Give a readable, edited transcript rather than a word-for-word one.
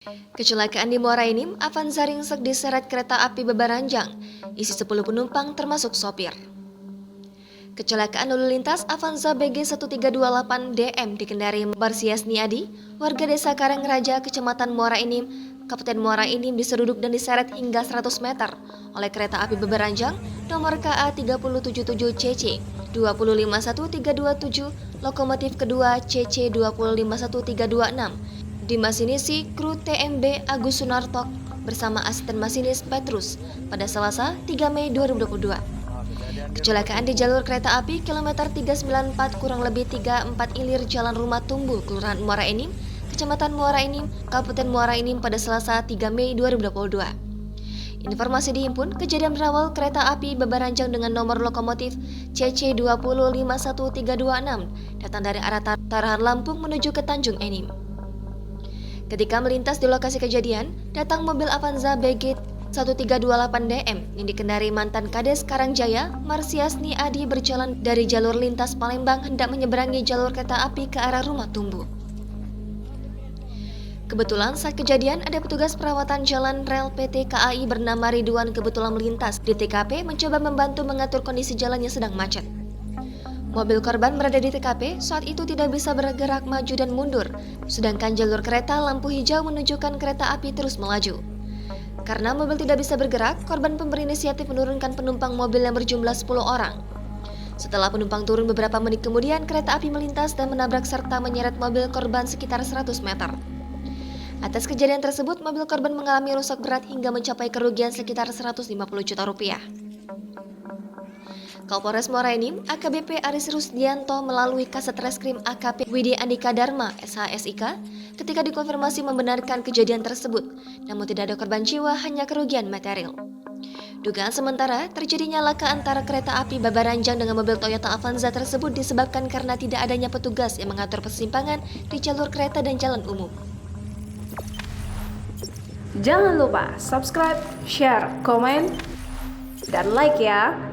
Kecelakaan di Muara Enim, Avanza ringsek diseret kereta api bebaranjang, isi 10 penumpang termasuk sopir. Kecelakaan lalu lintas Avanza BG 1328 DM dikendarai Marsias Niadi, warga desa Karangraja, Kecamatan Muara Enim, Kabupaten Muara Enim diseruduk dan diseret hingga 100 meter oleh kereta api bebaranjang nomor KA 377CC 2051327, lokomotif kedua CC 2051326. Dimasinisi kru TMB Agus Sunarto bersama asisten masinis Petrus pada Selasa 3 Mei 2022. Kecelakaan di jalur kereta api kilometer 394 kurang lebih 34 Ilir Jalan Rumah Tumbuh, Kelurahan Muara Enim, Kecamatan Muara Enim, Kabupaten Muara Enim pada Selasa 3 Mei 2022. Informasi dihimpun, kejadian berawal kereta api bebaranjang dengan nomor lokomotif CC 2051326 datang dari arah Tarahan Lampung menuju ke Tanjung Enim. Ketika melintas di lokasi kejadian, datang mobil Avanza BG 1328DM yang dikendarai mantan Kades Karangjaya, Marsias Niadi berjalan dari jalur lintas Palembang hendak menyeberangi jalur kereta api ke arah Rumah Tumbuh. Kebetulan saat kejadian ada petugas perawatan jalan rel PT KAI bernama Ridwan kebetulan melintas di TKP mencoba membantu mengatur kondisi jalan yang sedang macet. Mobil korban berada di TKP saat itu tidak bisa bergerak maju dan mundur, sedangkan jalur kereta lampu hijau menunjukkan kereta api terus melaju. Karena mobil tidak bisa bergerak, korban pun berinisiatif menurunkan penumpang mobil yang berjumlah 10 orang. Setelah penumpang turun beberapa menit kemudian, kereta api melintas dan menabrak serta menyeret mobil korban sekitar 100 meter. Atas kejadian tersebut, mobil korban mengalami rusak berat hingga mencapai kerugian sekitar 150 juta rupiah. Kapolres Muara Enim, AKBP Aris Rusdianto melalui Kasat Reskrim AKP Widi Andika Dharma, SHSIK, ketika dikonfirmasi membenarkan kejadian tersebut, namun tidak ada korban jiwa, hanya kerugian material. Dugaan sementara, terjadinya laka antara kereta api bebaranjang dengan mobil Toyota Avanza tersebut disebabkan karena tidak adanya petugas yang mengatur persimpangan di jalur kereta dan jalan umum. Jangan lupa subscribe, share, komen, dan like ya!